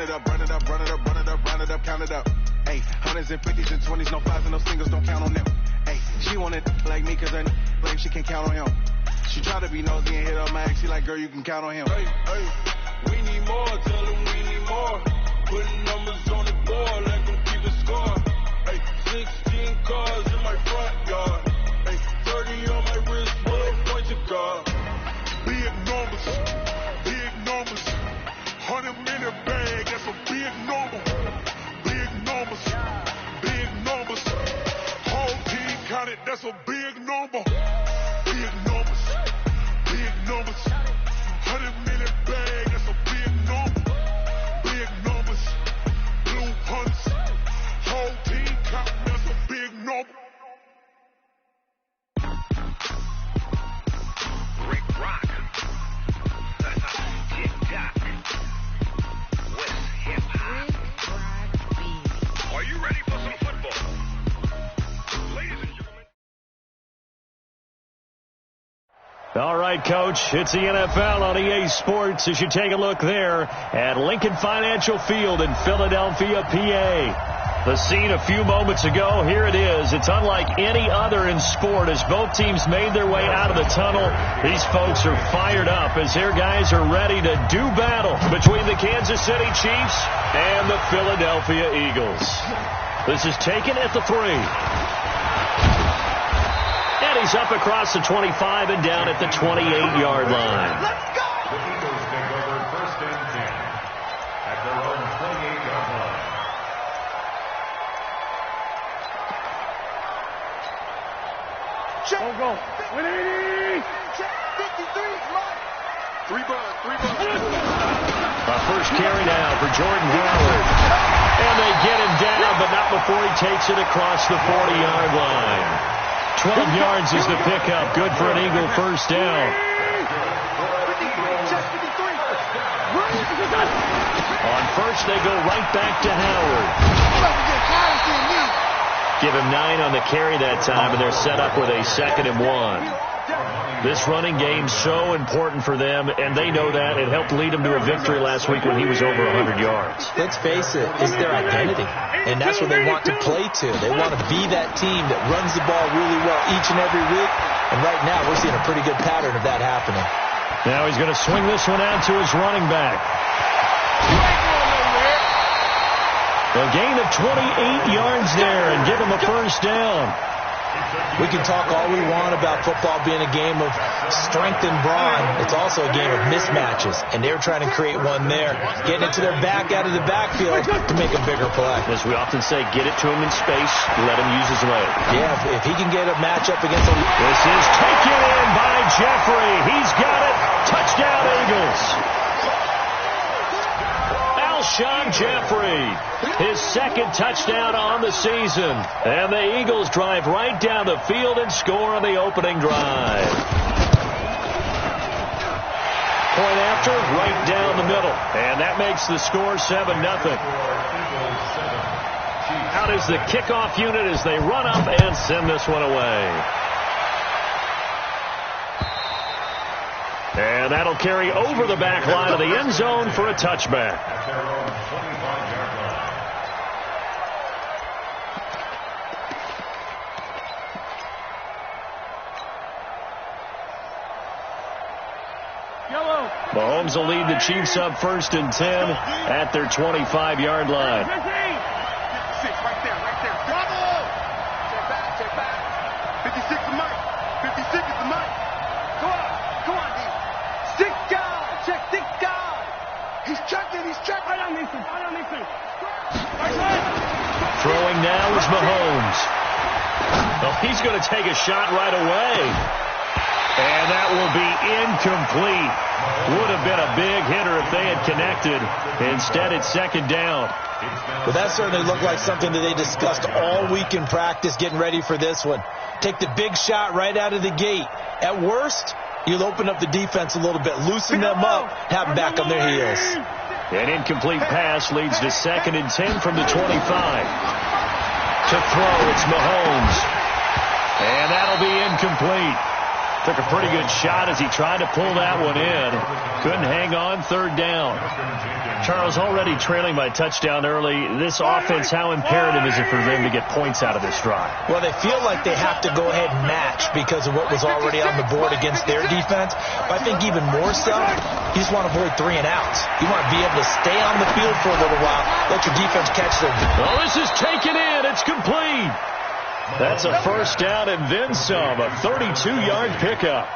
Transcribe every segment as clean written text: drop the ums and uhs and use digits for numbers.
Run it up, run it up, run it up, run it up, run it up, count it up. Hey, hundreds and fifties and 20s, no fives and no singles, don't count on them. Hey, she wanted like me cause her like she can count on him. She tried to be nosy and hit her max. She like, girl, you can count on him. Hey, hey, we need more, tell them we need more. Putting numbers on the board, let them keep it score. Hey, 16 cars in my front yard. Hey, 30 on my wrist, full of points of guard. Big numbers, 100-minute bag, that's a big number. Big numbers, whole team counted, that's a big number. Big numbers, 100-minute bag, that's a big number. Big numbers, blue punts, whole team counting, that's a big number. Rick Rock. TikTok. West Hip Hop. Are you ready for some football? Ladies and gentlemen. All right, Coach, it's the NFL on EA Sports as you take a look there at Lincoln Financial Field in Philadelphia, PA. The scene a few moments ago, here it is. It's unlike any other in sport as both teams made their way out of the tunnel. These folks are fired up as their guys are ready to do battle between the Kansas City Chiefs and the Philadelphia Eagles. This is taken at the 3. And he's up across the 25 and down at the 28-yard line. Let's go! The Eagles take over 1st and 10 at their own 28-yard line. Check. Go. 180. Check. 53 is mine. 3 bucks. A first carry now for Jordan Howard. And they get him down, but not before he takes it across the 40-yard line. 12 yards is the pickup. Good for an Eagle first down. 53. Check 53. On first, they go right back to Howard. Give him 9 on the carry that time, and they're set up with a 2nd and 1. This running game's so important for them, and they know that. It helped lead them to a victory last week when he was over 100 yards. Let's face it, it's their identity, and that's what they want to play to. They want to be that team that runs the ball really well each and every week, and right now we're seeing a pretty good pattern of that happening. Now he's going to swing this one out to his running back. A gain of 28 yards there and give him a first down. We can talk all we want about football being a game of strength and brawn. It's also a game of mismatches, and they're trying to create one there, getting it to their back out of the backfield to make a bigger play. As we often say, get it to him in space, let him use his leg. Yeah, if he can get a matchup against a... This is taken in by Jeffrey. He's got it. Touchdown, Eagles. Alshon Jeffrey, his 2nd touchdown on the season. And the Eagles drive right down the field and score on the opening drive. Point after, right down the middle. And that makes the score 7-0. Out is the kickoff unit as they run up and send this one away. And that'll carry over the back line of the end zone for a touchback. Mahomes will lead the Chiefs up 1st and 10 at their 25-yard line. 56 right there. Double! Check back. 56 is mine. 56 is mine. Come on, D. Stick guy. Check stick guy. He's checking. Right on me. Throwing now is Mahomes. Well, he's going to take a shot right away. And that will be incomplete. Would have been a big hitter if they had connected. Instead, it's 2nd down. Well, that certainly looked like something that they discussed all week in practice getting ready for this one. Take the big shot right out of the gate. At worst, you'll open up the defense a little bit, loosen them up, have them back on their heels. An incomplete pass leads to 2nd and 10 from the 25. To throw, it's Mahomes. And that'll be incomplete. Took a pretty good shot as he tried to pull that one in. Couldn't hang on. Third down. Charles, already trailing by a touchdown early. This offense, how imperative is it for them to get points out of this drive? Well, they feel like they have to go ahead and match because of what was already on the board against their defense. But I think even more so, you just want to avoid 3 and outs. You want to be able to stay on the field for a little while, let your defense catch them. Oh, this is taken in. It's complete. That's a first down and then some, a 32-yard pickup.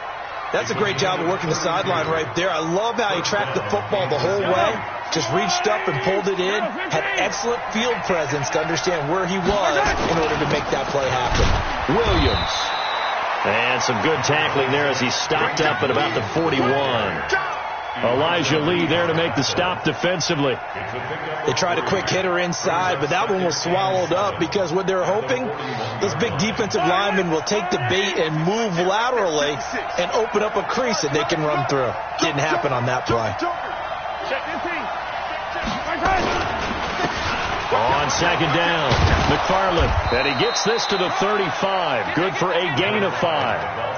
That's a great job of working the sideline right there. I love how he tracked the football the whole way, just reached up and pulled it in, had excellent field presence to understand where he was in order to make that play happen. Williams. And some good tackling there as he stopped up at about the 41. Elijah Lee there to make the stop defensively. They tried a quick hitter inside, but that one was swallowed up because what they're hoping, those big defensive linemen will take the bait and move laterally and open up a crease that they can run through. Didn't happen on that play. On second down, McFarland. And he gets this to the 35. Good for a gain of 5.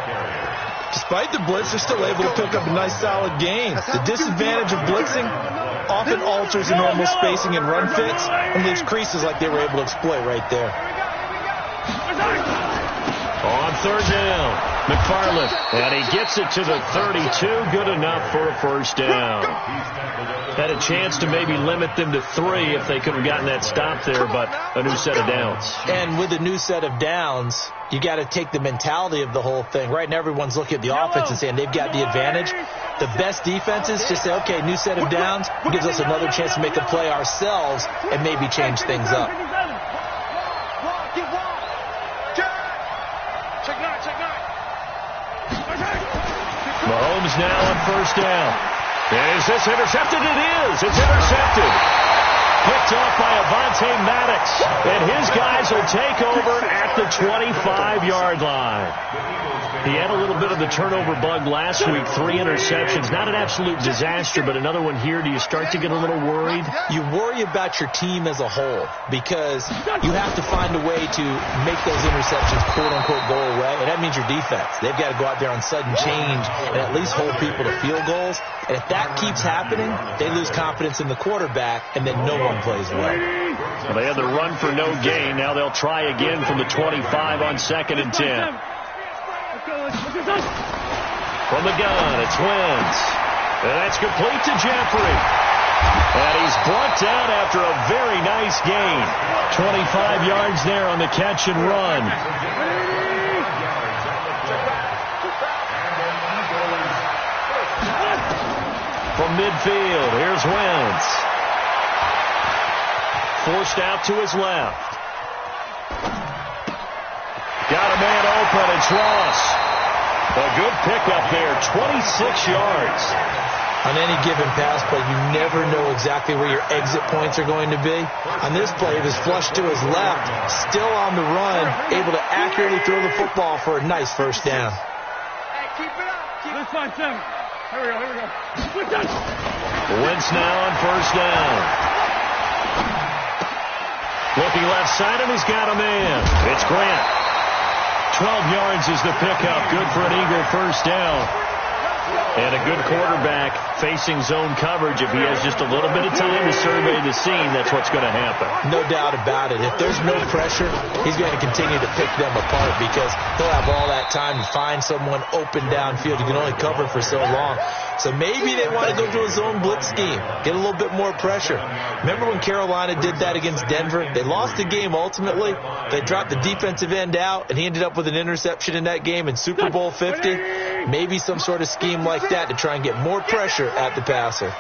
Despite the blitz, they're still able to pick up a nice solid gain. The disadvantage of blitzing often alters the normal spacing and run fits and leaves creases like they were able to exploit right there. On third down, McFarland. And he gets it to the 32. Good enough for a first down. Had a chance to maybe limit them to 3 if they could have gotten that stop there, but a new set of downs. And with a new set of downs, you got to take the mentality of the whole thing. Right now, everyone's looking at the offense and saying they've got the advantage. The best defenses just say, okay, new set of downs gives us another chance to make a play ourselves and maybe change things up. Mahomes now on first down. Is this intercepted? It is. It's intercepted. Picked off by Avonte Maddox. And his guys will take over at the 25-yard line. He had a little bit of the turnover bug last week. 3 interceptions. Not an absolute disaster, but another one here. Do you start to get a little worried? You worry about your team as a whole because you have to find a way to make those interceptions, quote-unquote, go away. And that means your defense. They've got to go out there on sudden change and at least hold people to field goals. And if that keeps happening, they lose confidence in the quarterback, and then no one plays well. Well, they had the run for no gain. Now they'll try again from the 25 on 2nd and 10. From the gun, it's Wentz. And that's complete to Jeffrey. And he's brought down after a very nice gain. 25 yards there on the catch and run. From midfield, here's Wentz. Forced out to his left. Got a man open, it's Ross. A good pickup there, 26 yards. On any given pass play, you never know exactly where your exit points are going to be. On this play, it was flushed to his left, still on the run, able to accurately throw the football for a nice first down. Hey, keep it up. Let's find 7. Here we go. Wentz now on first down. Looking left side, and he's got a man. It's Grant. 12 yards is the pickup. Good for an Eagle first down. And a good quarterback facing zone coverage. If he has just a little bit of time to survey the scene, that's what's going to happen. No doubt about it. If there's no pressure, he's going to continue to pick them apart because he'll have all that time to find someone open downfield. You can only cover for so long. So maybe they want to go to a zone blitz scheme, get a little bit more pressure. Remember when Carolina did that against Denver? They lost the game ultimately. They dropped the defensive end out, and he ended up with an interception in that game in Super Bowl 50. Maybe some sort of scheme like that to try and get more pressure at the passer.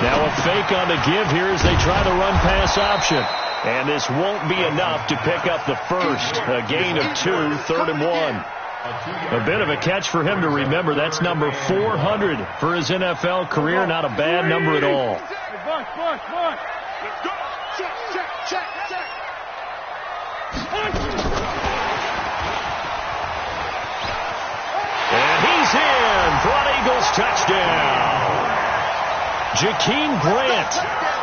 Now a fake on the give here as they try the run-pass option. And this won't be enough to pick up the first. A gain of 2, 3rd and 1. A bit of a catch for him to remember. That's number 400 for his NFL career. Not a bad number at all. And he's in for an Eagles touchdown. Jakeem Grant,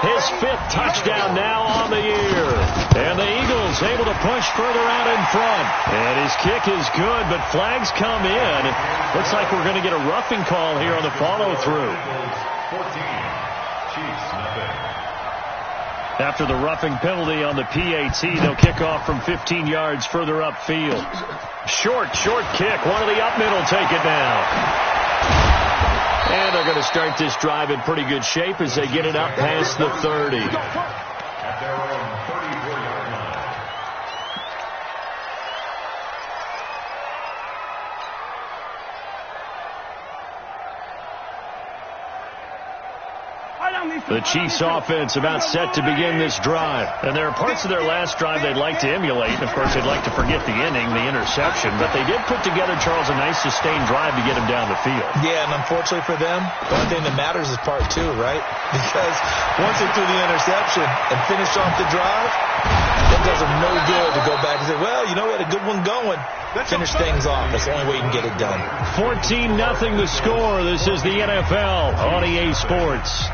his 5th touchdown now on the year. And the Eagles is able to push further out in front. And his kick is good, but flags come in. Looks like we're going to get a roughing call here on the follow-through. 14, Chiefs, nothing. After the roughing penalty on the PAT, they'll kick off from 15 yards further upfield. Short kick. One of the up middle take it now. And they're going to start this drive in pretty good shape as they get it up past the 30. At their own 34-yard line. The Chiefs offense about set to begin this drive. And there are parts of their last drive they'd like to emulate. Of course, they'd like to forget the inning, the interception. But they did put together, Charles, a nice sustained drive to get him down the field. Yeah, and unfortunately for them, the only thing that matters is part two, right? Because once they threw the interception and finished off the drive, it does them no good to go back and say, well, you know, we had a good one going. Finish things off. That's the only way you can get it done. 14-0 the score. This is the NFL on EA Sports.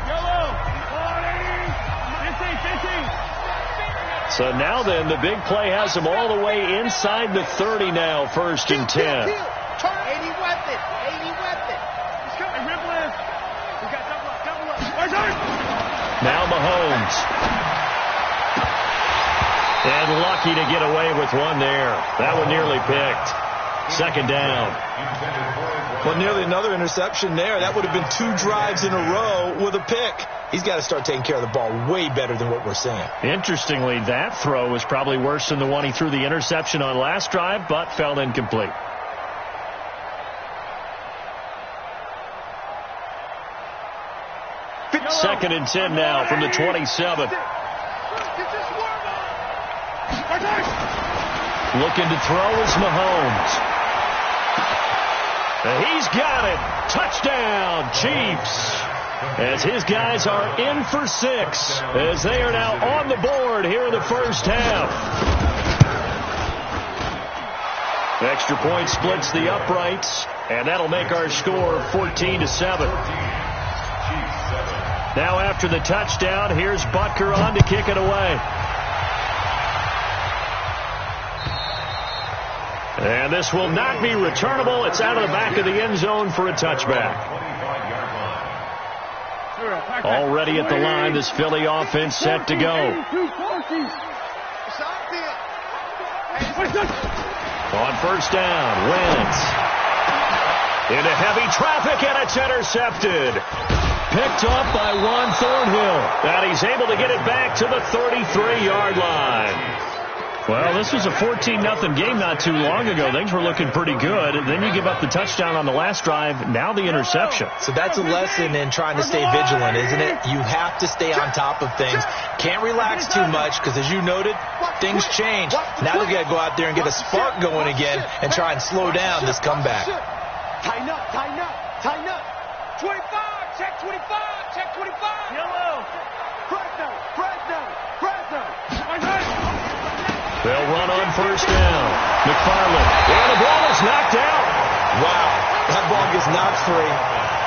So now then, the big play has them all the way inside the 30 now, 1st and 10. 80 weapon. 80 weapon. Let's go. We got double up. Now Mahomes. And lucky to get away with one there. That one nearly picked. 2nd down. Well, nearly another interception there. That would have been 2 drives in a row with a pick. He's got to start taking care of the ball way better than what we're seeing. Interestingly, that throw was probably worse than the one he threw the interception on last drive, but fell incomplete. Second and 10 now from the 27. Looking to throw is Mahomes. He's got it. Touchdown, Chiefs. As his guys are in for 6, as they are now on the board here in the first half. Extra point splits the uprights, and that'll make our score 14-7. Now after the touchdown, here's Butker on to kick it away. And this will not be returnable. It's out of the back of the end zone for a touchback. Already at the line, this Philly offense set to go. On 1st down, Wentz. Into heavy traffic, and it's intercepted. Picked up by Juan Thornhill. And he's able to get it back to the 33-yard line. Well, this was a 14-0 game not too long ago. Things were looking pretty good. Then you give up the touchdown on the last drive. Now the interception. So that's a lesson in trying to stay vigilant, isn't it? You have to stay on top of things. Can't relax too much because, as you noted, things change. Now they've got to go out there and get a spark going again and try and slow down this comeback. Tighten up, tighten up, tighten up. 25, check 25, check 25. Yellow. Fresno. They'll run on 1st down. McFarland. And the ball is knocked out. Wow. That ball gets knocked free,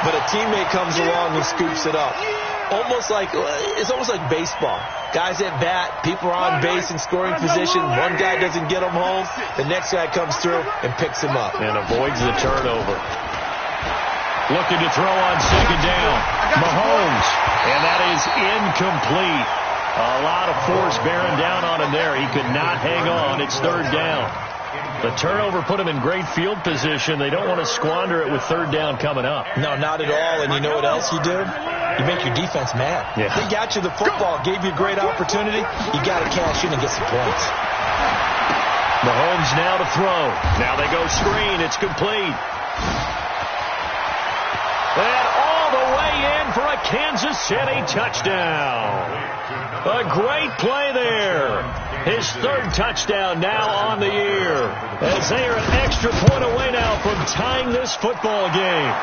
but a teammate comes along and scoops it up. It's almost like baseball. Guys at bat, people are on base in scoring position. One guy doesn't get them home. The next guy comes through and picks him up. And avoids the turnover. Looking to throw on 2nd down. Mahomes. And that is incomplete. A lot of force bearing down on him there. He could not hang on. It's 3rd down. The turnover put him in great field position. They don't want to squander it with 3rd down coming up. No, not at all. And you know what else you do? You make your defense mad. Yeah. They got you the football, gave you a great opportunity. You got to cash in and get some points. Mahomes now to throw. Now they go screen. It's complete. And all the way in for a Kansas City touchdown. A great play there. His 3rd touchdown now on the year. As they are an extra point away now from tying this football game.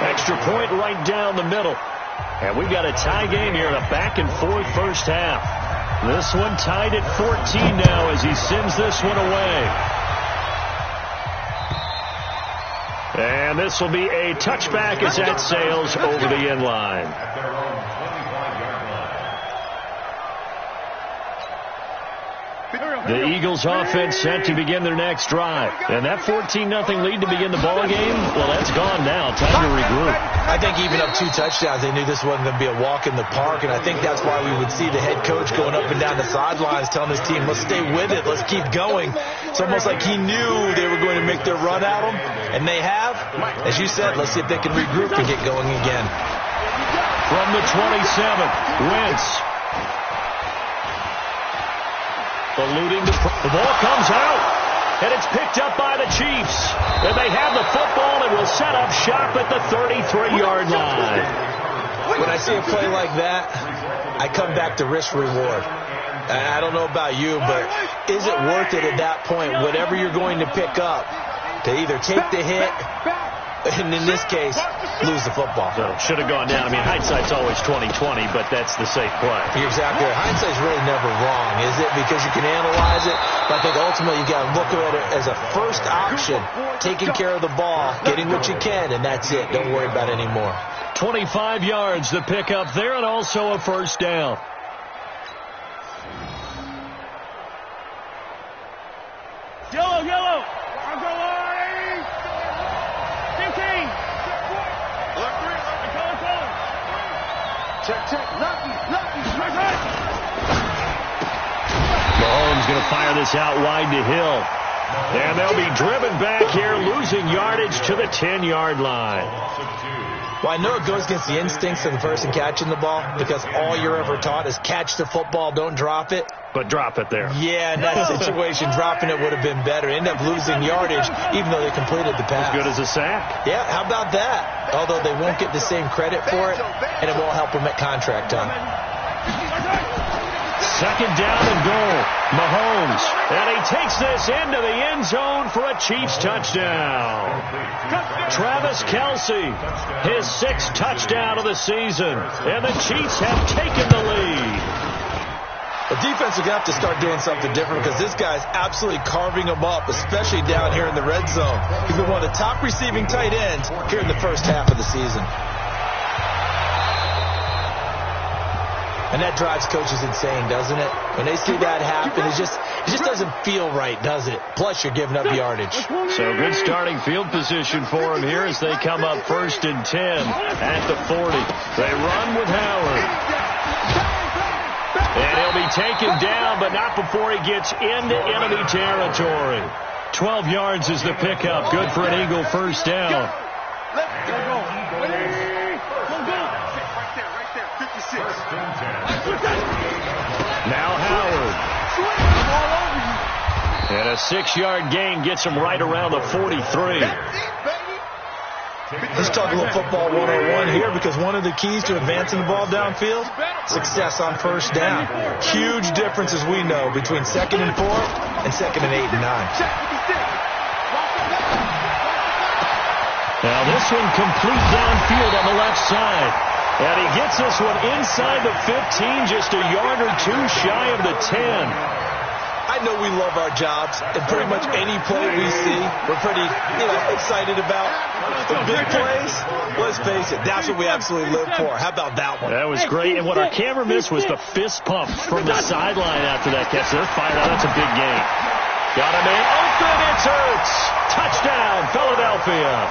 Extra point right down the middle. And we've got a tie game here in a back-and-forth first half. This one tied at 14 now as he sends this one away. And this will be a touchback as that sails over the end line. At their own 25-yard The Eagles offense set to begin their next drive. And that 14-0 lead to begin the ball game, well, that's gone now. Time to regroup. I think even up 2 touchdowns, they knew this wasn't going to be a walk in the park, and I think that's why we would see the head coach going up and down the sidelines telling his team, let's stay with it, let's keep going. It's almost like he knew they were going to make their run at him, and they have. As you said, let's see if they can regroup and get going again. From the 27, Wentz. Eluding the ball comes out, and it's picked up by the Chiefs. And they have the football and will set up shop at the 33-yard line. When I see a play like that, I come back to risk-reward. I don't know about you, but is it worth it at that point, whatever you're going to pick up, to either take the hit, and in this case, lose the football? So should have gone down. I mean, hindsight's always 20/20, but that's the safe play. You're exactly right. Hindsight's really never wrong, is it? Because you can analyze it, but I think ultimately you got to look at it as a first option, taking care of the ball, getting what you can, and that's it. Don't worry about it anymore. 25 yards to pick up there, and also a first down. Yellow. I'm going. 15. Check. Lucky. Mahomes going to fire this out wide to Hill. And they'll be driven back here, losing yardage to the 10-yard line. Well, I know it goes against the instincts of the person catching the ball, because all you're ever taught is catch the football, don't drop it. But drop it there. Yeah, in that situation, dropping it would have been better. End up losing yardage, even though they completed the pass. As good as a sack. Yeah, how about that? Although they won't get the same credit for it, and it won't help them at contract time. Second down and goal. Mahomes. And he takes this into the end zone for a Chiefs touchdown. Travis Kelce, his 6th touchdown of the season. And the Chiefs have taken the lead. The defense is going to have to start doing something different, because this guy's absolutely carving them up, especially down here in the red zone. He's been one of the top receiving tight ends here in the first half of the season. And that drives coaches insane, doesn't it? When they see that happen, it just doesn't feel right, does it? Plus, you're giving up yardage. So good starting field position for him here as they come up 1st and 10 at the 40. They run with Howard. And he'll be taken down, but not before he gets into enemy territory. 12 yards is the pickup. Good for an Eagle first down. Now Howard. And a 6-yard gain gets him right around the 43. Let's talk a little football 101 here, because one of the keys to advancing the ball downfield, success on first down. Huge difference, as we know, between 2nd and 4 and 2nd and 8 and 9. Now this one complete downfield on the left side. And he gets this one inside the 15, just a yard or two shy of the 10. I know we love our jobs, and pretty much any play we see, we're pretty, excited about. The big plays, let's face it, that's what we absolutely live for. How about that one? That was great, and what our camera missed was the fist pump from the sideline after that catch. They're fired out. That's a big game. Got a man open. It's Ertz. Touchdown, Philadelphia.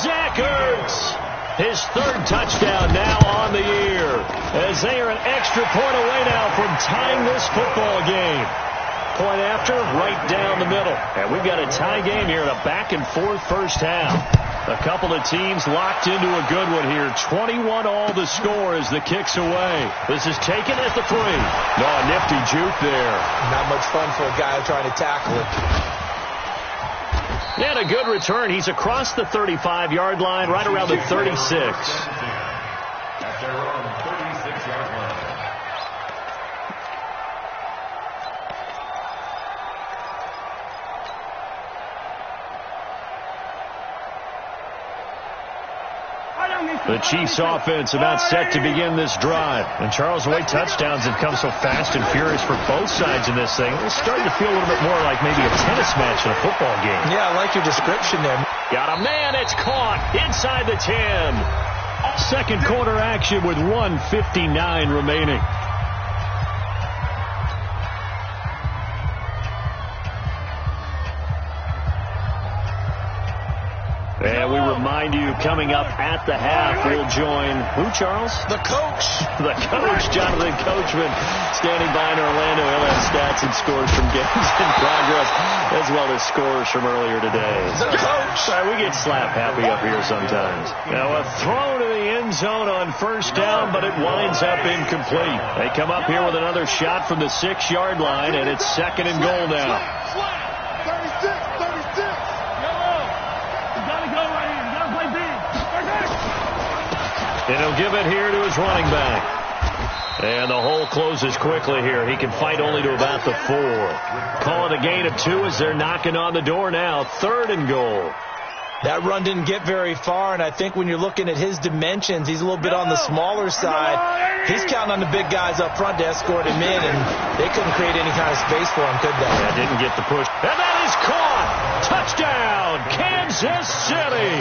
Zach Ertz. His 3rd touchdown now on the year, as they are an extra point away now from tying this football game. Point after, right down the middle. And we've got a tie game here in a back-and-forth first half. A couple of teams locked into a good one here. 21 all the score as the kick's away. This is taken at the 3. No, a nifty juke there. Not much fun for a guy trying to tackle it. And a good return. He's across the 35-yard line, right around the 36. At their own 36-yard line. The Chiefs offense about set to begin this drive. And Charles, the way touchdowns have come so fast and furious for both sides in this thing, it's starting to feel a little bit more like maybe a tennis match in a football game. Yeah, I like your description there. Got a man, it's caught inside the 10. Second quarter action with 1:59 remaining. remind you, coming up at the half, we'll join who, Charles? The coach. The coach, Jonathan Coachman, standing by in Orlando. He'll have stats and scores from games in progress, as well as scores from earlier today. The coach. Sorry, we get slap happy up here sometimes. Now a throw to the end zone on first down, but it winds up incomplete. They come up here with another shot from the 6-yard line, and it's 2nd and goal now. 36. You gotta go right here. You gotta play big. And he'll give it here to his running back. And the hole closes quickly here. He can fight only to about the 4. Call it a gain of 2 as they're knocking on the door now. 3rd and goal. That run didn't get very far, and I think when you're looking at his dimensions, he's a little bit on the smaller side. He's counting on the big guys up front to escort him in, and they couldn't create any kind of space for him, could they? Yeah, didn't get the push. And that is caught. Touchdown, Kansas City.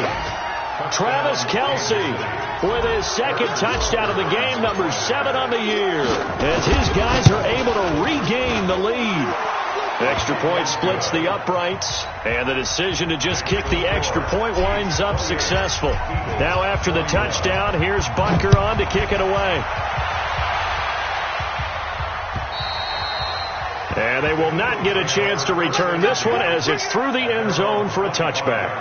Travis Kelce with his 2nd touchdown of the game, number 7 on the year, as his guys are able to regain the lead. Extra point splits the uprights, and the decision to just kick the extra point winds up successful. Now after the touchdown, here's Butker on to kick it away. And they will not get a chance to return this one as it's through the end zone for a touchback.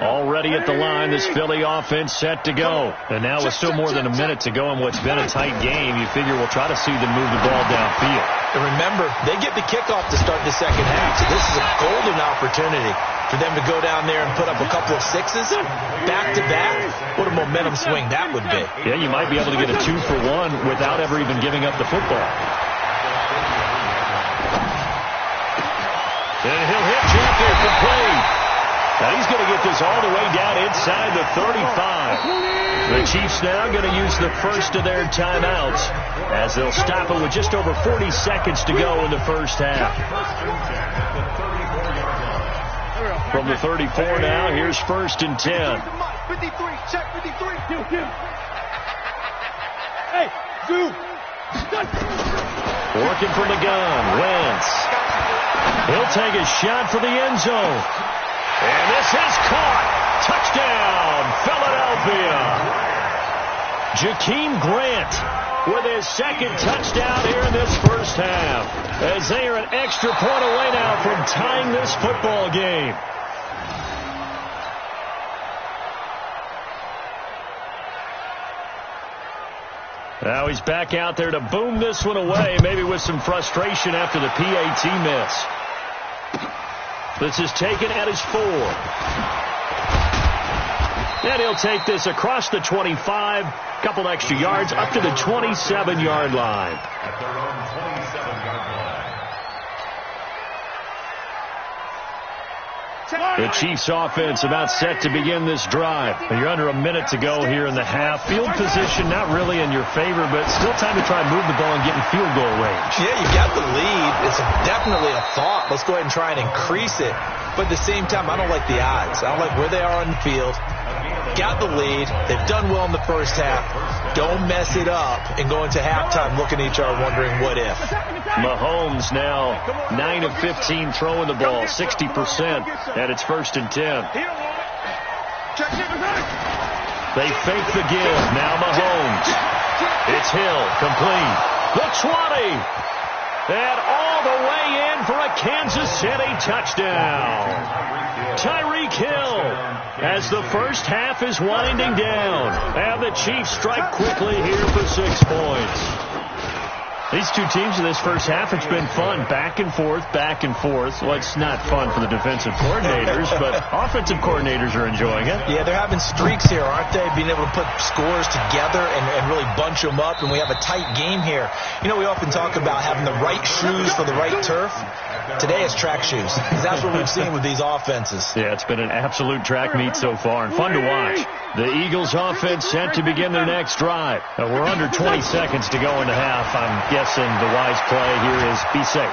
Already at the line, this Philly offense set to go. And now with still more than a minute to go in what's been a tight game, you figure we'll try to see them move the ball downfield. And remember, they get the kickoff to start the second half, so this is a golden opportunity for them to go down there and put up a couple of 6s back-to-back. What a momentum swing that would be. Yeah, you might be able to get a 2-for-1 without ever even giving up the football. And he'll hit Jenkins complete. Now he's going to get this all the way down inside the 35. The Chiefs now going to use the first of their timeouts as they'll stop it with just over 40 seconds to go in the first half. From the 34 now, here's 1st and 10. 53, check 53. Hey, dude. Working from the gun, Wentz. He'll take a shot for the end zone. And this is caught. Touchdown, Philadelphia. Jakeem Grant with his 2nd touchdown here in this first half, as they are an extra point away now from tying this football game. Now he's back out there to boom this one away, maybe with some frustration after the PAT miss. This is taken at his 4. And he'll take this across the 25, couple extra yards, up to the 27-yard line. At their own 27-yard line. The Chiefs offense about set to begin this drive. You're under a minute to go here in the half. Field position not really in your favor, but still time to try and move the ball and get in field goal range. Yeah, you got the lead. It's definitely a thought. Let's go ahead and try and increase it. But at the same time, I don't like the odds. I don't like where they are on the field. Got the lead. They've done well in the first half. Don't mess it up and go into halftime looking at each other wondering what if. Mahomes now 9 of 15 throwing the ball, 60%, and it's 1st and 10. They fake the give. Now Mahomes. It's Hill, complete. The 20. And all the way in for a Kansas City touchdown. Tyreek Hill as the first half is winding down. And the Chiefs strike quickly here for 6 points. These two teams in this first half, it's been fun. Back and forth, back and forth. Well, it's not fun for the defensive coordinators, but offensive coordinators are enjoying it. Yeah, they're having streaks here, aren't they? Being able to put scores together and really bunch them up, and we have a tight game here. You know, we often talk about having the right shoes for the right turf. Today it's track shoes. That's what we've seen with these offenses. Yeah, it's been an absolute track meet so far and fun to watch. The Eagles offense set to begin their next drive. We're under 20 seconds to go into half. I'm guessing the wise play here is be safe.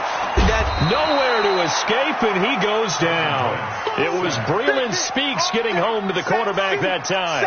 Nowhere to escape, and he goes down. It was Breland Speaks getting home to the quarterback that time.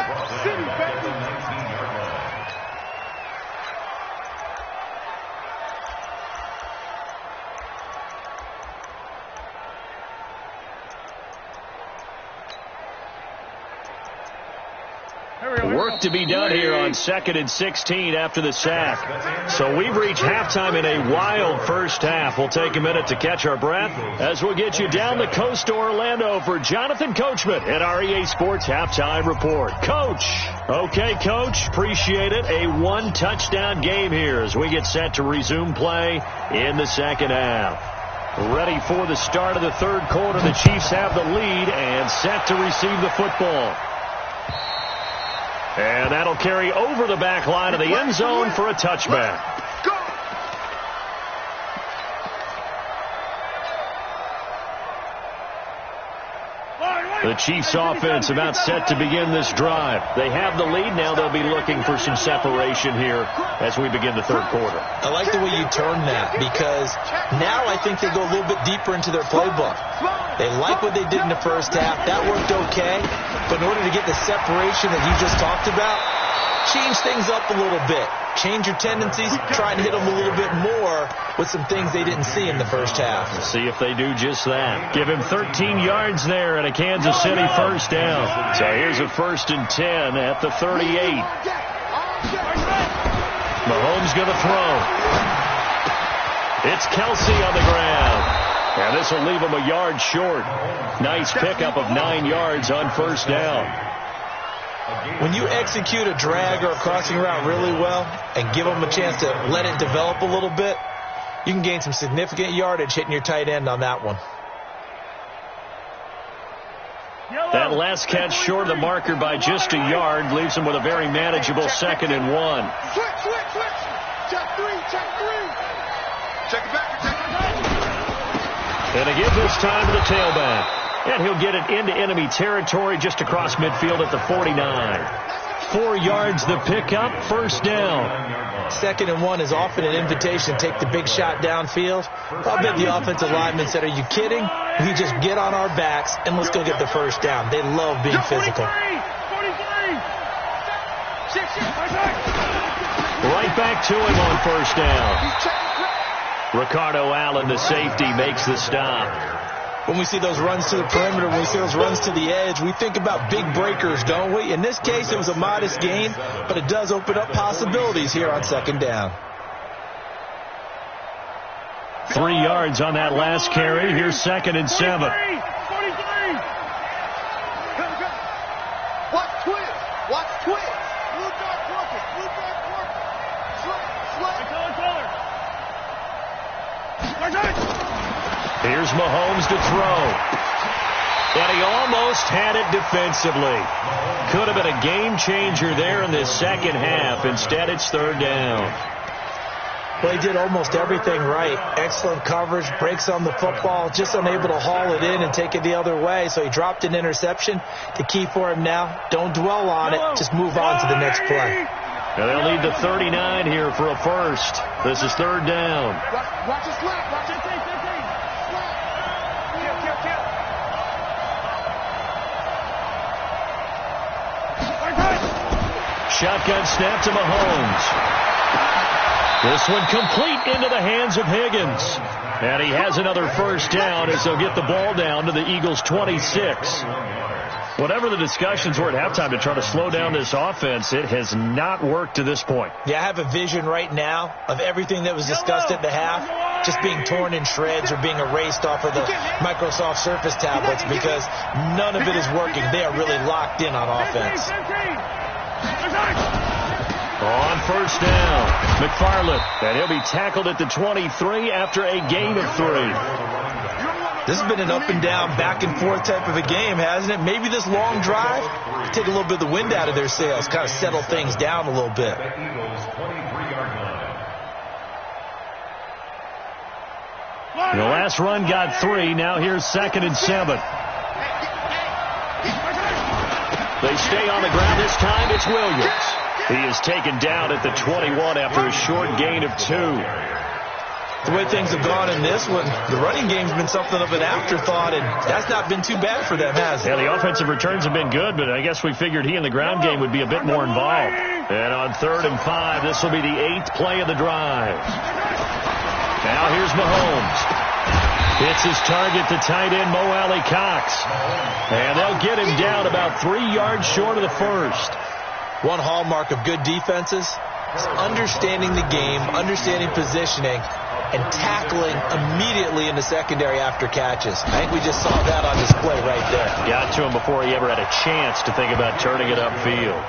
Work to be done here on 2nd and 16 after the sack. So we've reached halftime in a wild first half. We'll take a minute to catch our breath as we'll get you down the coast to Orlando for Jonathan Coachman at our EA Sports Halftime Report. Coach. Okay, Coach. Appreciate it. A one-touchdown game here as we get set to resume play in the second half. Ready for the start of the third quarter. The Chiefs have the lead and set to receive the football. And that'll carry over the back line of the end zone for a touchback. The Chiefs offense about set to begin this drive. They have the lead. Now they'll be looking for some separation here as we begin the third quarter. I like the way you turn that because now I think they go a little bit deeper into their playbook. They like what they did in the first half. That worked okay. But in order to get the separation that you just talked about, change things up a little bit. Change your tendencies. Try and hit them a little bit more with some things they didn't see in the first half. See if they do just that. Give him 13 yards there and a Kansas City first down. So here's a 1st and 10 at the 38. Mahomes going to throw. It's Kelsey on the ground. And this will leave him a yard short. Nice pickup of 9 yards on first down. When you execute a drag or a crossing route really well and give them a chance to let it develop a little bit, you can gain some significant yardage hitting your tight end on that one. That last catch short of the marker by just a yard leaves him with a very manageable 2nd and 1. Switch. Check three. Check it back. And a give this time to the tailback. And he'll get it into enemy territory just across midfield at the 49. 4 yards the pickup, first down. 2nd and 1 is often an invitation to take the big shot downfield. I'll bet the offensive lineman said, are you kidding? We just get on our backs and let's go get the first down. They love being physical. Right back to him on first down. Ricardo Allen, the safety, makes the stop. When we see those runs to the perimeter, when we see those runs to the edge, we think about big breakers, don't we? In this case, it was a modest gain, but it does open up possibilities here on 2nd down. 3 yards on that last carry. Here's 2nd and 7. Watch twist. Blue dot working. Here's Mahomes to throw. And he almost had it defensively. Could have been a game changer there in this second half. Instead, it's 3rd down. Well, he did almost everything right. Excellent coverage, breaks on the football, just unable to haul it in and take it the other way. So he dropped an interception. The key for him now, don't dwell on it. Just move on to the next play. And they'll need the 39 here for a first. This is 3rd down. Watch his left. Watch his thing. Shotgun snap to Mahomes. This one complete into the hands of Higgins. And he has another first down as they'll get the ball down to the Eagles' 26. Whatever the discussions were at halftime to try to slow down this offense, it has not worked to this point. Yeah, I have a vision right now of everything that was discussed at the half just being torn in shreds or being erased off of the Microsoft Surface tablets because none of it is working. They are really locked in on offense. On first down, McFarland, and he'll be tackled at the 23 after a gain of 3. This has been an up and down, back and forth type of a game, hasn't it? Maybe this long drive take a little bit of the wind out of their sails, kind of settle things down a little bit. The last run got 3. Now here's 2nd and 7. They stay on the ground this time. It's Williams. He is taken down at the 21 after a short gain of 2. The way things have gone in this one, the running game's been something of an afterthought, and that's not been too bad for them, has it? Yeah, the offensive returns have been good, but I guess we figured he in the ground game would be a bit more involved. And on 3rd and 5, this will be the 8th play of the drive. Now here's Mahomes. Hits his target to tight end Mo Alley Cox. And they'll get him down about 3 yards short of the first. One hallmark of good defenses is understanding the game, understanding positioning, and tackling immediately in the secondary after catches. I think we just saw that on display right there. Got to him before he ever had a chance to think about turning it upfield.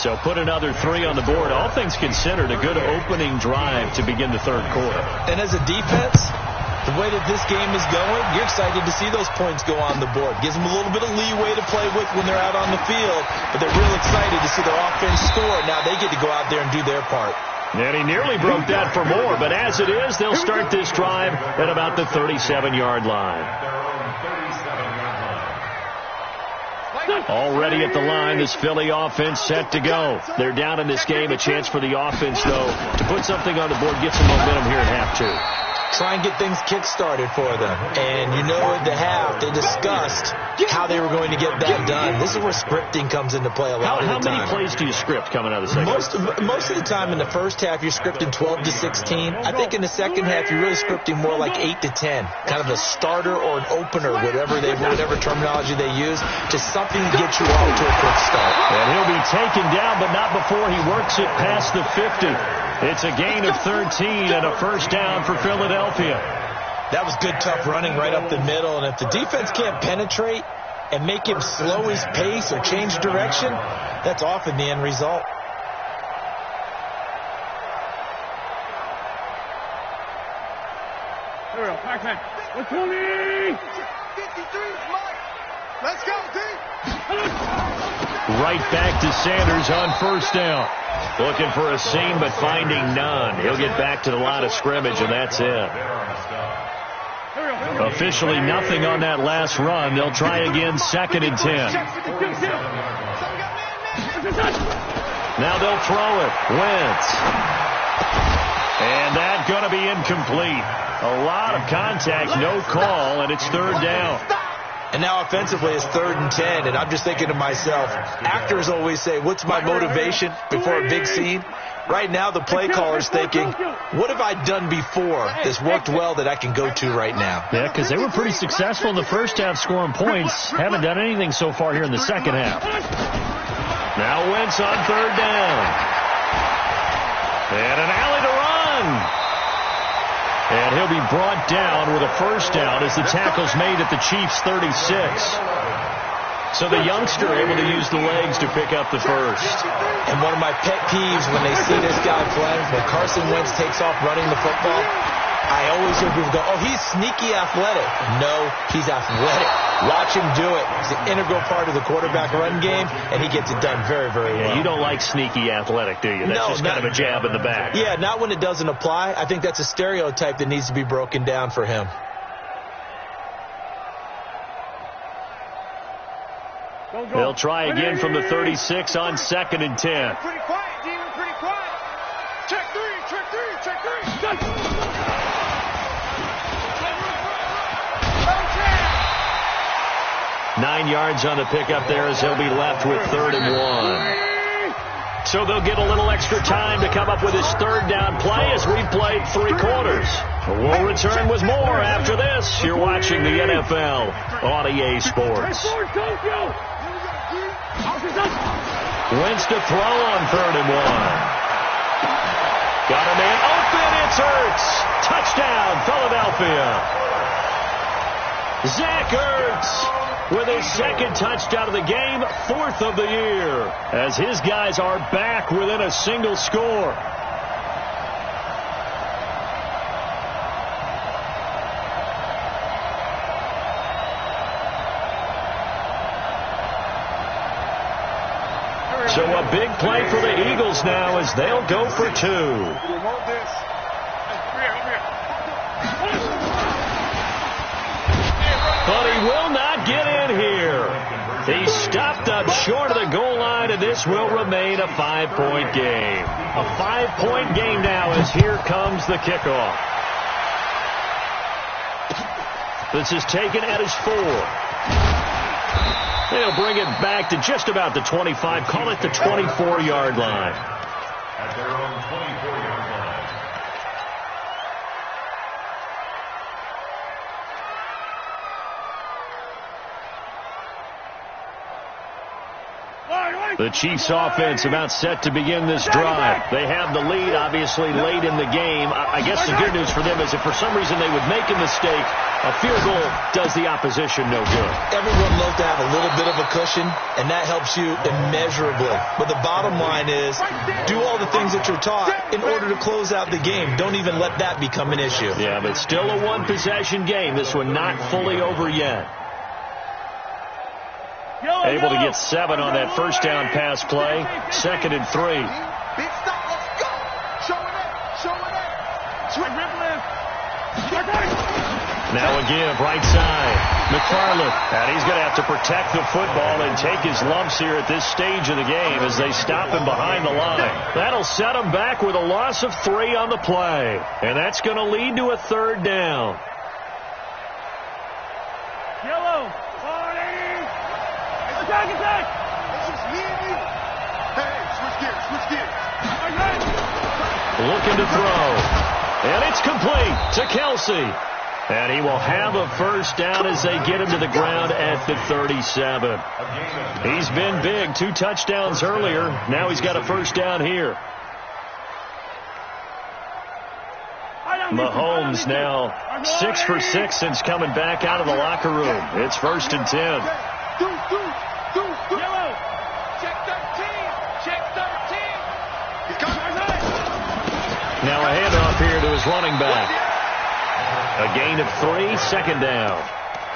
So put another 3 on the board. All things considered, a good opening drive to begin the third quarter. And as a defense, the way that this game is going, you're excited to see those points go on the board. Gives them a little bit of leeway to play with when they're out on the field, but they're real excited to see their offense score. Now they get to go out there and do their part. And he nearly broke that for more, but as it is, they'll start this drive at about the 37-yard line. Already at the line, this Philly offense set to go. They're down in this game. A chance for the offense, though, to put something on the board, get some momentum here at half 2. Try and get things kick-started for them. And you know at the half, they discussed how they were going to get that done. This is where scripting comes into play a lot of the time. How many plays do you script coming out of the second half? Most of the time in the first half, you're scripting 12 to 16. I think in the second half, you're really scripting more like 8 to 10. Kind of a starter or an opener, whatever terminology they use, just something to get you off to a quick start. And he'll be taken down, but not before he works it past the 50. It's a gain of 13 and a first down for Philadelphia. That was good, tough running right up the middle. And if the defense can't penetrate and make him slow his pace or change direction, that's often the end result. Here we go. Back man. 120. 53, Mike. Let's go, D. Right back to Sanders on first down. Looking for a seam, but finding none. He'll get back to the line of scrimmage, and that's it. Officially nothing on that last run. They'll try again, 2nd and 10. Now they'll throw it. Wentz. And that's going to be incomplete. A lot of contact, no call, and it's 3rd down. And now offensively it's 3rd and 10, and I'm just thinking to myself, actors always say, what's my motivation before a big scene? Right now the play caller's thinking, what have I done before that's worked well that I can go to right now? Yeah, because they were pretty successful in the first half scoring points. Haven't done anything so far here in the second half. Now Wentz on 3rd down. And an alley to run. And he'll be brought down with a first down as the tackle's made at the Chiefs' 36. So the youngster able to use the legs to pick up the first. And one of my pet peeves when they see this guy play, when Carson Wentz takes off running the football, I always hear people go, oh, he's sneaky athletic. No, he's athletic. Watch him do it. It's an integral part of the quarterback run game, and he gets it done very, very well. You don't like sneaky athletic, do you? That's just kind of a jab in the back. Yeah, not when it doesn't apply. I think that's a stereotype that needs to be broken down for him. They'll try again from the 36 on 2nd and 10. Pretty quiet, D. We're pretty quiet. Check 3, check 3, check 3. 9 yards on the pickup there as they'll be left with 3rd and 1. So they'll get a little extra time to come up with his 3rd down play as we've played 3 quarters. We'll return with more after this. You're watching the NFL on EA Sports. Wentz to throw on 3rd and 1. Got a man open. It's Ertz. Touchdown, Philadelphia. Zach Ertz with his 2nd touchdown of the game, 4th of the year, as his guys are back within a single score. So a big play for the Eagles now as they'll go for 2. But he will not get in here. He stopped up short of the goal line, and this will remain a 5-point game. A 5-point game now as here comes the kickoff. This is taken at his 4. They'll bring it back to just about the 25. Call it the 24-yard line. At their own 24-yard line. The Chiefs offense about set to begin this drive. They have the lead, obviously, late in the game. I guess the good news for them is if for some reason they would make a mistake, a field goal does the opposition no good. Everyone loves to have a little bit of a cushion, and that helps you immeasurably. But the bottom line is do all the things that you're taught in order to close out the game. Don't even let that become an issue. Yeah, but still a one-possession game. This one not fully over yet. Able to get 7 on that first down pass play. 2nd and 3. Big stop. Let's go. Show it up. Show it up. Swing left. Now a give, right side. McFarland. And he's going to have to protect the football and take his lumps here at this stage of the game as they stop him behind the line. That'll set him back with a loss of 3 on the play. And that's going to lead to a 3rd down. Yellow. Attack, attack! It's just me and you. Hey, switch gears. Looking to throw. And it's complete to Kelsey. And he will have a first down as they get him to the ground at the 37. He's been big. 2 touchdowns earlier. Now he's got a first down here. Mahomes now 6 for 6 since coming back out of the locker room. It's 1st and 10. Yellow. Check 13. Check 13. Now a handoff here to his running back. A gain of 3, 2nd down.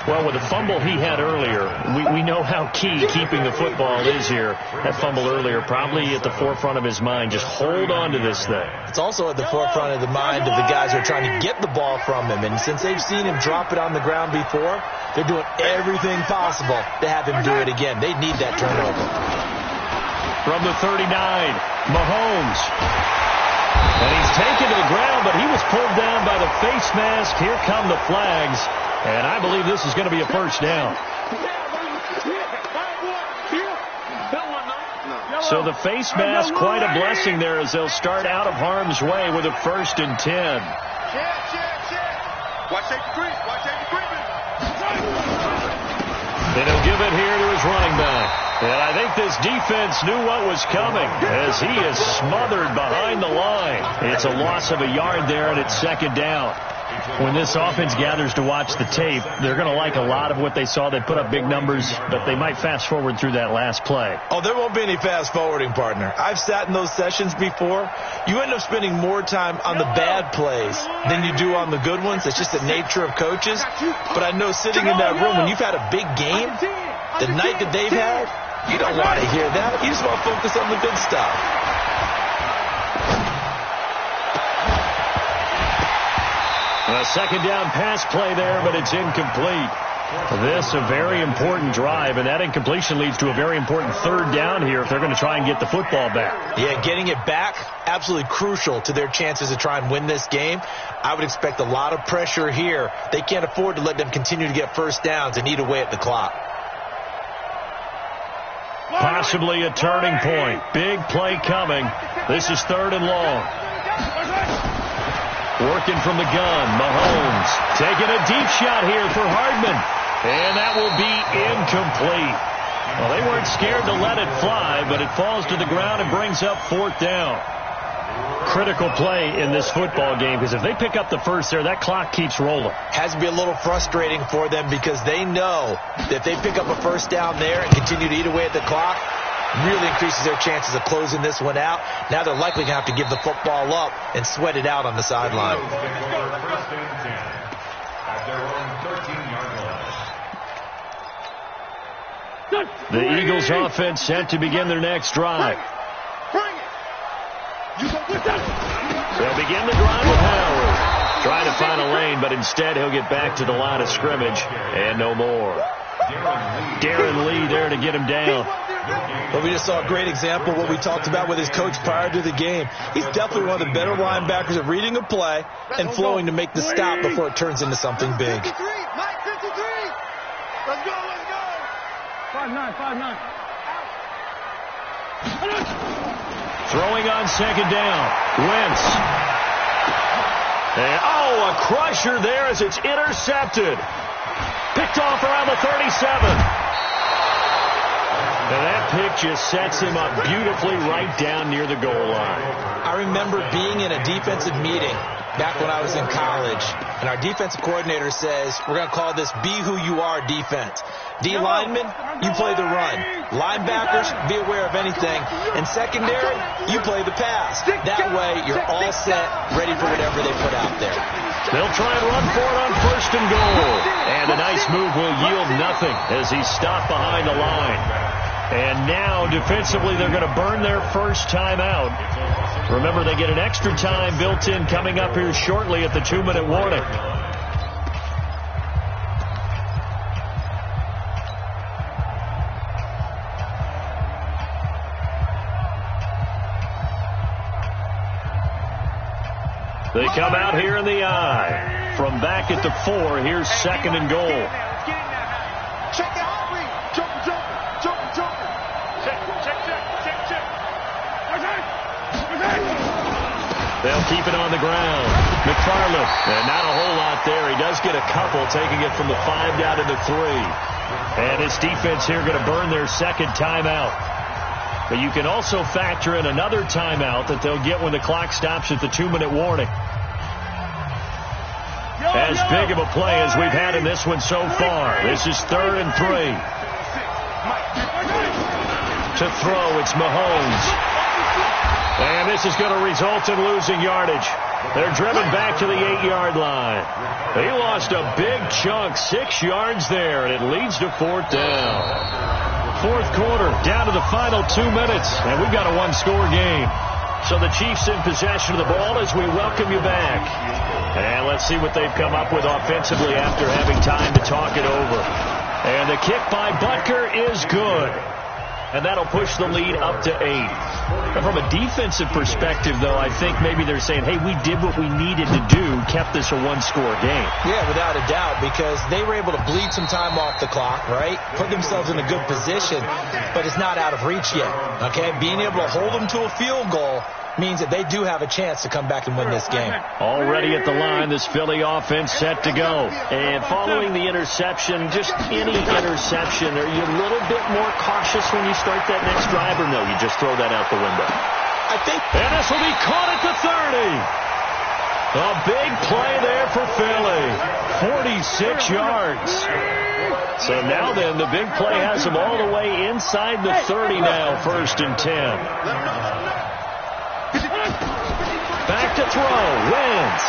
Well, with the fumble he had earlier, we know how key keeping the football is here. That fumble earlier probably at the forefront of his mind. Just hold on to this thing. It's also at the forefront of the mind of the guys who are trying to get the ball from him. And since they've seen him drop it on the ground before, they're doing everything possible to have him do it again. They need that turnover. From the 39, Mahomes. And he's taken to the ground, but he was pulled down by the face mask. Here come the flags. And I believe this is going to be a first down. So the face mask, quite a blessing there as they'll start out of harm's way with a 1st and 10. Watch safety creep. And he'll give it here to his running back. And I think this defense knew what was coming as he is smothered behind the line. It's a loss of a yard there, and it's 2nd down. When this offense gathers to watch the tape, they're going to like a lot of what they saw. They put up big numbers, but they might fast forward through that last play. Oh, there won't be any fast forwarding, partner. I've sat in those sessions before. You end up spending more time on the bad plays than you do on the good ones. It's just the nature of coaches. But I know sitting in that room, when you've had a big game, the night that they've had, you don't want to hear that. You just want to focus on the good stuff. A 2nd down pass play there, but it's incomplete. This a very important drive, and that incompletion leads to a very important 3rd down here if they're going to try and get the football back. Yeah, getting it back, absolutely crucial to their chances to try and win this game. I would expect a lot of pressure here. They can't afford to let them continue to get first downs and eat away at the clock. Possibly a turning point. Big play coming. This is 3rd and long. Working from the gun, Mahomes taking a deep shot here for Hardman. And that will be incomplete. Well, they weren't scared to let it fly, but it falls to the ground and brings up 4th down. Critical play in this football game because if they pick up the first there, that clock keeps rolling. Has to be a little frustrating for them because they know that if they pick up a first down there and continue to eat away at the clock, really increases their chances of closing this one out. Now they're likely going to have to give the football up and sweat it out on the sideline. The Eagles offense set to begin their next drive. They'll begin the drive with Howard. Trying to find a lane, but instead he'll get back to the line of scrimmage and no more. Darren Lee there to get him down. But we just saw a great example of what we talked about with his coach prior to the game. He's definitely one of the better linebackers at reading a play and flowing to make the stop before it turns into something big. 53. Let's go. 5-9. Throwing on 2nd down. Wentz. And, a crusher there as it's intercepted. Picked off around the 37. And that pick just sets him up beautifully right down near the goal line. I remember being in a defensive meeting back when I was in college, and our defensive coordinator says, we're going to call this be who you are defense. D linemen, you play the run. Linebackers, be aware of anything. And secondary, you play the pass. That way, you're all set, ready for whatever they put out there. They'll try and run for it on 1st and goal. And a nice move will yield nothing as he's stopped behind the line. And now, defensively, they're going to burn their first timeout. Remember, they get an extra time built in coming up here shortly at the 2-minute warning. They come out here in the I. From back at the 4, here's 2nd and goal. Check it out, Reed. Jumper. Check. They'll keep it on the ground. McFarland, and not a whole lot there. He does get a couple, taking it from the 5 down to the 3. And his defense here going to burn their second timeout. But you can also factor in another timeout that they'll get when the clock stops at the 2-minute warning. As big of a play as we've had in this one so far. This is 3rd and 3. To throw, it's Mahomes. And this is going to result in losing yardage. They're driven back to the 8-yard line. He lost a big chunk, 6 yards there, and it leads to 4th down. 4th quarter, down to the final 2 minutes, and we've got a 1-score game. So the Chiefs in possession of the ball as we welcome you back. And let's see what they've come up with offensively after having time to talk it over. And the kick by Butker is good. And that'll push the lead up to 8. And from a defensive perspective, though, I think maybe they're saying, hey, we did what we needed to do, kept this a 1-score game. Yeah, without a doubt, because they were able to bleed some time off the clock, right? Put themselves in a good position, but it's not out of reach yet, okay? Being able to hold them to a field goal means that they do have a chance to come back and win this game. Already at the line, this Philly offense set to go. And following the interception, just any interception, are you a little bit more cautious when you start that next drive, or no, you just throw that out the window? I think. And this will be caught at the 30. A big play there for Philly. 46 yards. So now then, the big play has them all the way inside the 30 now, 1st and 10. Back to throw. Wins.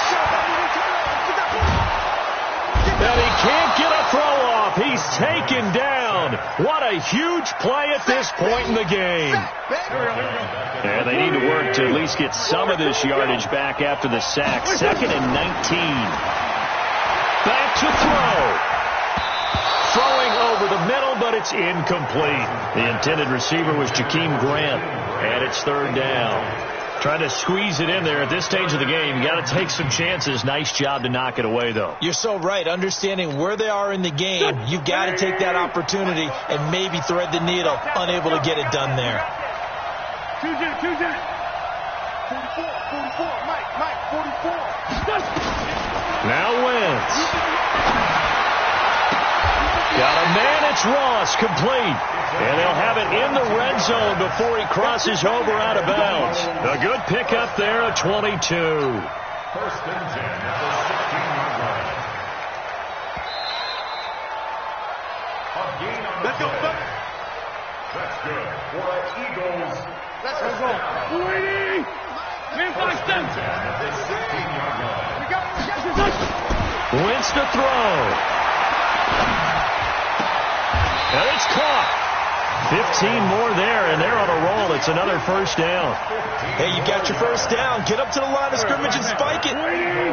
And he can't get a throw off. He's taken down. What a huge play at this point in the game. And they need to work to at least get some of this yardage back after the sack. 2nd and 19. Back to throw. Throwing over the middle, but it's incomplete. The intended receiver was Jakeem Grant. And it's 3rd down. Trying to squeeze it in there at this stage of the game. You got to take some chances. Nice job to knock it away, though. You're so right. Understanding where they are in the game, you got to take that opportunity and maybe thread the needle. Unable to get it done there. 44, Mike, 44. Now Wentz. Got a man, it's Ross, complete. And they'll have it in the red zone before he crosses over out of bounds. A good pickup there at 22. 1st and 10 at the 16-yard line. A gain on the play. That's good for our Eagles. Let's go. Waiting. First and 10 at the 16-yard line. Wentz to throw. And it's caught. 15 more there, and they're on a roll. It's another 1st down. Hey, you got your 1st down. Get up to the line of scrimmage and spike it.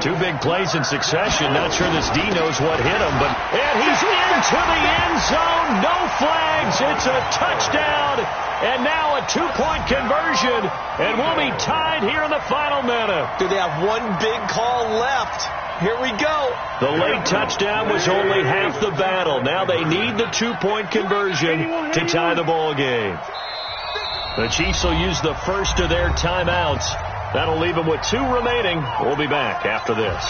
2 big plays in succession. Not sure this D knows what hit him, and he's into the end zone. No flags. It's a touchdown, and now a 2-point conversion, and we'll be tied here in the final minute. Do they have one big call left? Here we go. The late touchdown was only half the battle. Now they need the 2-point conversion to tie the ball game. The Chiefs will use the first of their timeouts. That'll leave them with 2 remaining. We'll be back after this.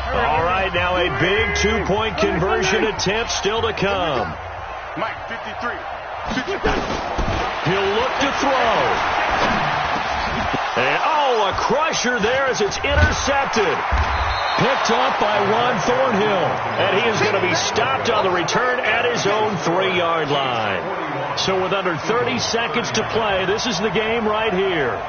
All right, now a big 2-point conversion attempt still to come. Mike, 53. He'll look to throw. And, a crusher there as it's intercepted. Picked up by Juan Thornhill. And he is going to be stopped on the return at his own 3-yard line. So with under 30 seconds to play, this is the game right here.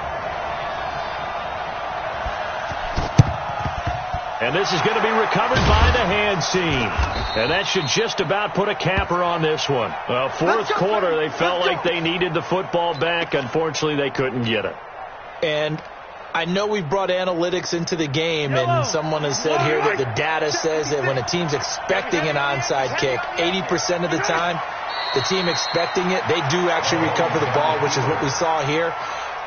And this is going to be recovered by the hands team. And that should just about put a capper on this one. Well, fourth quarter, they felt like they needed the football back. Unfortunately, they couldn't get it. And I know we brought analytics into the game, and someone has said here that the data says that when a team's expecting an onside kick, 80% of the time, the team expecting it, they do actually recover the ball, which is what we saw here.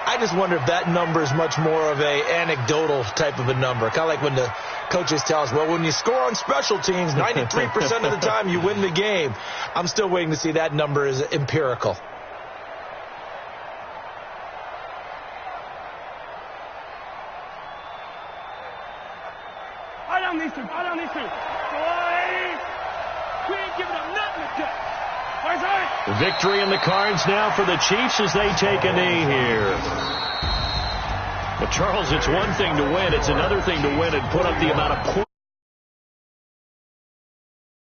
I just wonder if that number is much more of a anecdotal type of a number. Kind of like when the coaches tell us, well, when you score on special teams, 93% of the time you win the game. I'm still waiting to see that number is empirical. I don't need to. Boy, we ain't giving up nothing today. Victory in the cards now for the Chiefs as they take a knee here. But, Charles, it's one thing to win. It's another thing to win and put up the amount of points.